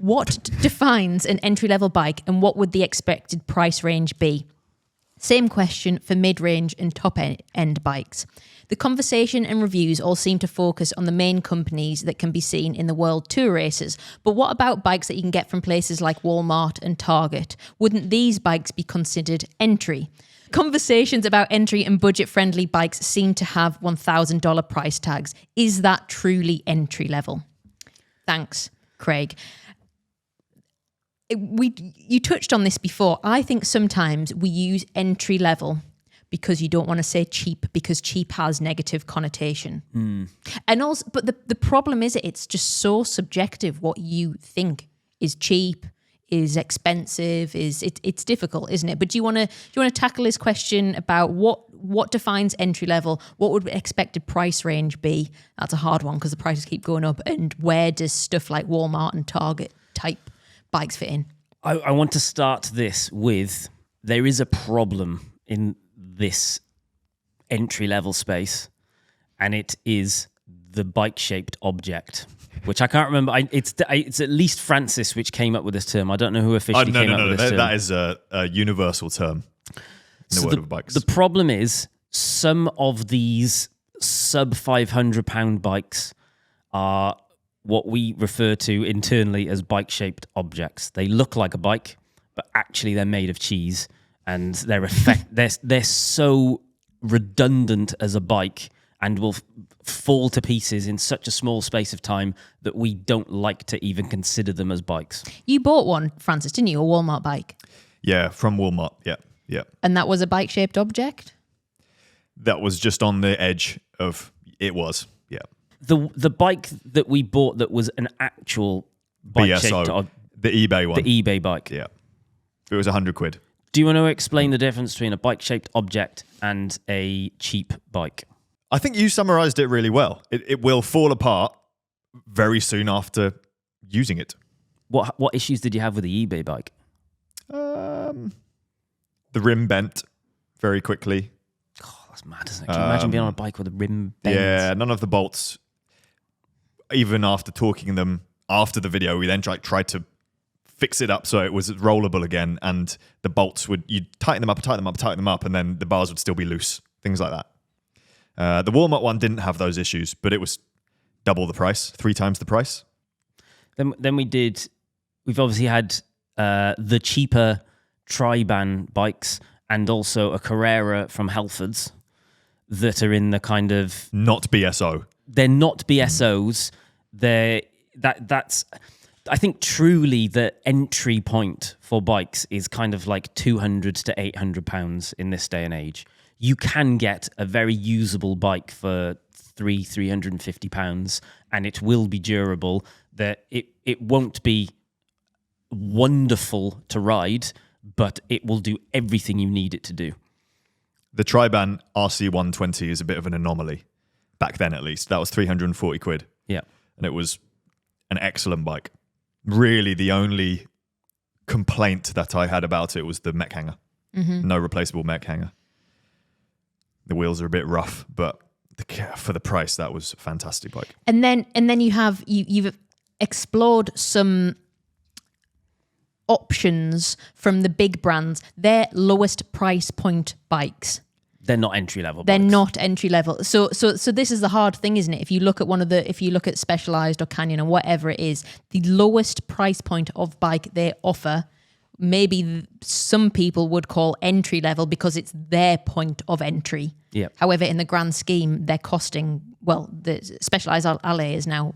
What defines an entry-level bike, and what would the expected price range be? Same question for mid-range and top-end bikes. The conversation and reviews all seem to focus on the main companies that can be seen in the World Tour races. But what about bikes that you can get from places like Walmart and Target? Wouldn't these bikes be considered entry? Conversations about entry and budget-friendly bikes seem to have $1,000 price tags. Is that truly entry-level? Thanks, Craig. You touched on this before. I think sometimes we use entry level because you don't want to say cheap, because cheap has negative connotation. And also, but the problem is it's just so subjective what you think is cheap, is expensive, it's difficult, isn't it? But do you want to tackle this question about what defines entry level? What would expected price range be? That's a hard one because the prices keep going up. And where does stuff like Walmart and Target type bikes fit in? I want to start this with, there is a problem in this entry-level space, and it is the bike-shaped object, which I can't remember. It's at least Francis which came up with this term. I don't know who officially came up with this term. That is a universal term in the world of bikes. The problem is some of these sub £500 bikes are what we refer to internally as bike-shaped objects. They look like a bike, but actually they're made of cheese. And they're so redundant as a bike and will fall to pieces in such a small space of time that we don't like to even consider them as bikes. You bought one, Francis, didn't you? A Walmart bike? Yeah, from Walmart. Yeah. And that was a bike-shaped object? That was just on the edge of it was. Yeah. The bike that we bought that was an actual bike-shaped BSO, the eBay one. The eBay bike. Yeah. It was £100. Do you want to explain the difference between a bike-shaped object and a cheap bike? I think you summarized it really well. It will fall apart very soon after using it. What issues did you have with the eBay bike? The rim bent very quickly. God, that's mad, isn't it? Can you imagine being on a bike with a rim bent? Yeah, none of the bolts. Even after talking them after the video, we then tried to fix it up so it was rollable again, and the bolts you'd tighten them up, and then the bars would still be loose. Things like that. The Walmart one didn't have those issues, but it was double the price, 3 times the price. Then we've obviously had the cheaper Tri-Ban bikes and also a Carrera from Halfords that are in the kind of... Not BSO. They're not BSOs. That's... I think truly the entry point for bikes is kind of like £200 to £800 in this day and age. You can get a very usable bike for £350, and it will be durable. That it won't be wonderful to ride, but it will do everything you need it to do. The Tri-Ban RC120 is a bit of an anomaly. Back then, at least. That was £340. Yeah. And it was an excellent bike. Really, the only complaint that I had about it was the mech hanger. Mm-hmm. No replaceable mech hanger. The wheels are a bit rough, but for the price, that was a fantastic bike. And then you've explored some options from the big brands. Their lowest price point bikes. They're not entry level. They're not entry level. So this is the hard thing, isn't it? If you look at Specialized or Canyon or whatever it is, the lowest price point of bike they offer, maybe some people would call entry level because it's their point of entry. Yeah. However, in the grand scheme, they're costing, well, the Specialized Alley is now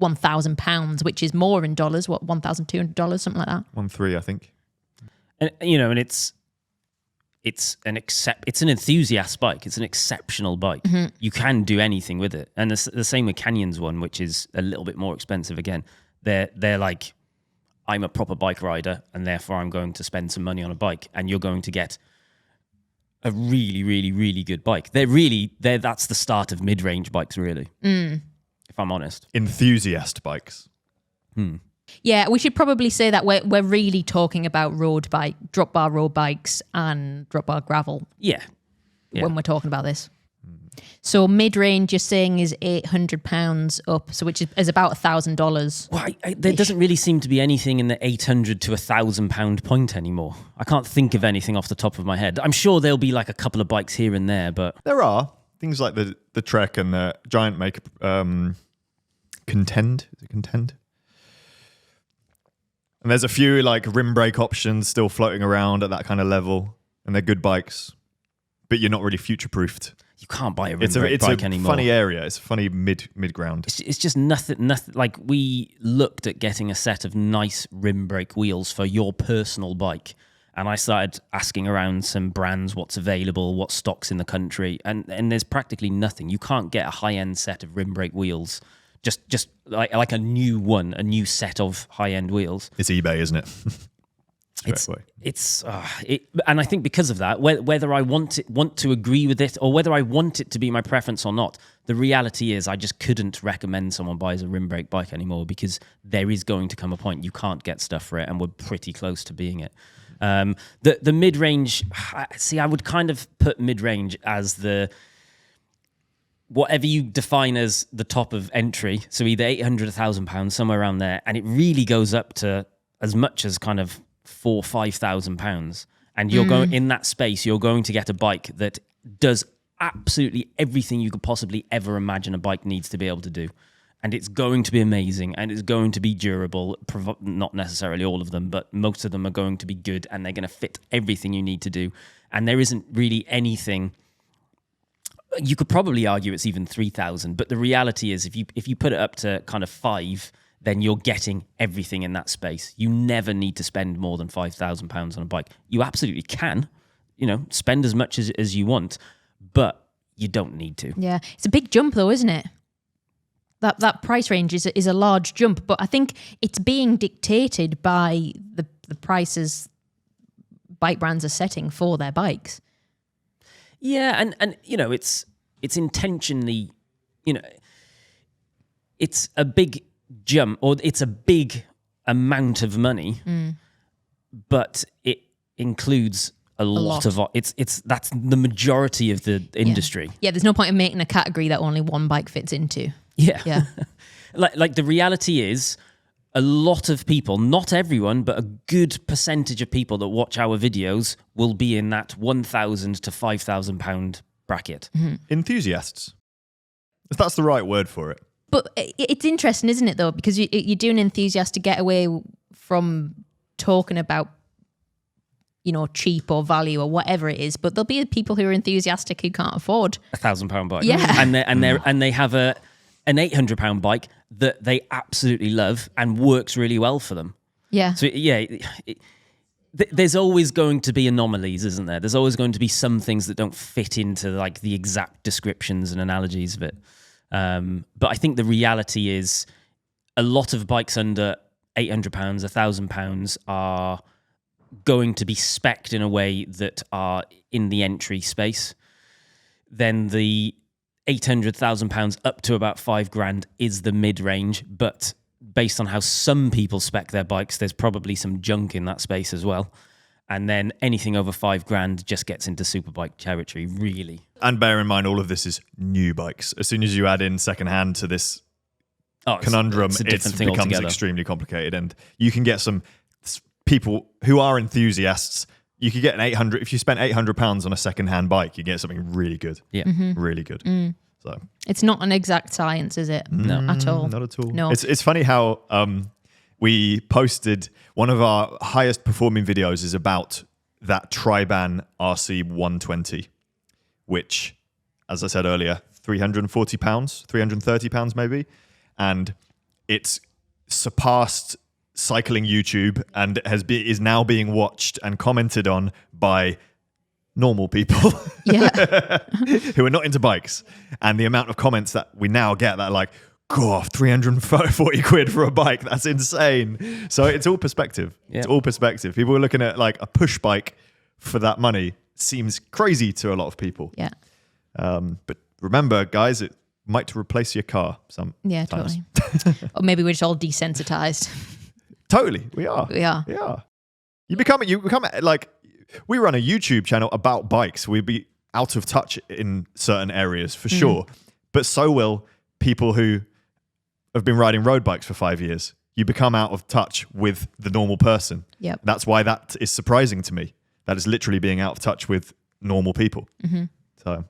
£1,000, which is more in dollars. What, $1,200, something like that? 1,300, I think. And it's an enthusiast bike. It's an exceptional bike. Mm-hmm. You can do anything with it. And the same with Canyon's one, which is a little bit more expensive again. They're like, I'm a proper bike rider, and therefore I'm going to spend some money on a bike, and you're going to get a really, really, really good bike. That's the start of mid-range bikes, really. If I'm honest. Enthusiast bikes. Yeah, we should probably say that we're really talking about drop bar road bikes and drop bar gravel. Yeah. When we're talking about this. So mid-range, you're saying, is £800 up, so which is about $1,000. Well, there doesn't really seem to be anything in the £800 to £1,000 point anymore. I can't think of anything off the top of my head. I'm sure there'll be like a couple of bikes here and there, but There are things like the Trek and the Giant make Contend. Is it Contend? And there's a few like rim brake options still floating around at that kind of level, and they're good bikes, but you're not really future-proofed. you can't buy a rim brake bike anymore. It's a funny area. It's a funny mid ground. It's just nothing. Like, we looked at getting a set of nice rim brake wheels for your personal bike, and I started asking around some brands what's available, what stock's in the country, and there's practically nothing. You can't get a high-end set of rim brake wheels. Just like a new set of high-end wheels. It's eBay, isn't it? And I think because of that, whether I want to agree with it or whether I want it to be my preference or not, the reality is I just couldn't recommend someone buys a rim brake bike anymore, because there is going to come a point you can't get stuff for it, and we're pretty close to being it. The mid-range, see, I would kind of put mid-range as the whatever you define as the top of entry, so either £800, £1,000, somewhere around there, and it really goes up to as much as kind of £4,000-5,000, and you're going in that space. You're going to get a bike that does absolutely everything you could possibly ever imagine a bike needs to be able to do, and it's going to be amazing, and it's going to be durable. Not necessarily all of them, but most of them are going to be good, and they're going to fit everything you need to do. And there isn't really anything. You could probably argue it's even 3,000, but the reality is if you put it up to kind of 5, then you're getting everything in that space. You never need to spend more than £5,000 on a bike. You absolutely can, spend as much as you want, but you don't need to. Yeah, it's a big jump though, isn't it? That price range is a large jump, but I think it's being dictated by the prices bike brands are setting for their bikes. Yeah, and it's intentionally, it's a big jump, or it's a big amount of money, but it includes a lot of that's the majority of the industry. Yeah, there's no point in making a category that only one bike fits into. Yeah. like the reality is, a lot of people, not everyone, but a good percentage of people that watch our videos will be in that £1,000 to £5,000 bracket. Enthusiasts. If that's the right word for it. But it's interesting, isn't it, though? Because you're doing enthusiast to get away from talking about, cheap or value or whatever it is. But there'll be people who are enthusiastic who can't afford £1,000 bike. Yeah. And they have an £800 bike that they absolutely love and works really well for them. Yeah. So there's always going to be anomalies, isn't there? There's always going to be some things that don't fit into like the exact descriptions and analogies of it. But I think the reality is a lot of bikes under £800, £1,000 are going to be spec'd in a way that are in the entry space. Then the £800,000 up to about £5,000 is the mid-range, but based on how some people spec their bikes, there's probably some junk in that space as well. And then anything over £5,000 just gets into superbike territory, really. And bear in mind, all of this is new bikes. As soon as you add in secondhand to this conundrum, it becomes extremely complicated. And you can get some people who are enthusiasts. You could get an 800. If you spent £800 on a secondhand bike, you get something really good. Yeah, really good. So it's not an exact science, is it? No, at all. Not at all. No. It's funny how we posted one of our highest performing videos is about that Triban RC 120, which, as I said earlier, £340, £330 maybe, and it's surpassed cycling YouTube and is now being watched and commented on by normal people who are not into bikes. And the amount of comments that we now get that are like, God, 340 quid for a bike, that's insane. So it's all perspective. It's all perspective. People are looking at like a push bike for that money. Seems crazy to a lot of people. Yeah. But remember, guys, it might replace your car sometimes. Totally. Or maybe we're just all desensitized. Totally, we are. You become like, we run a YouTube channel about bikes. out of touch in certain areas for sure, but so will people who have been riding road bikes for 5 years. You become out of touch with the normal person. Yep. That's why that is surprising to me. That is literally being out of touch with normal people. So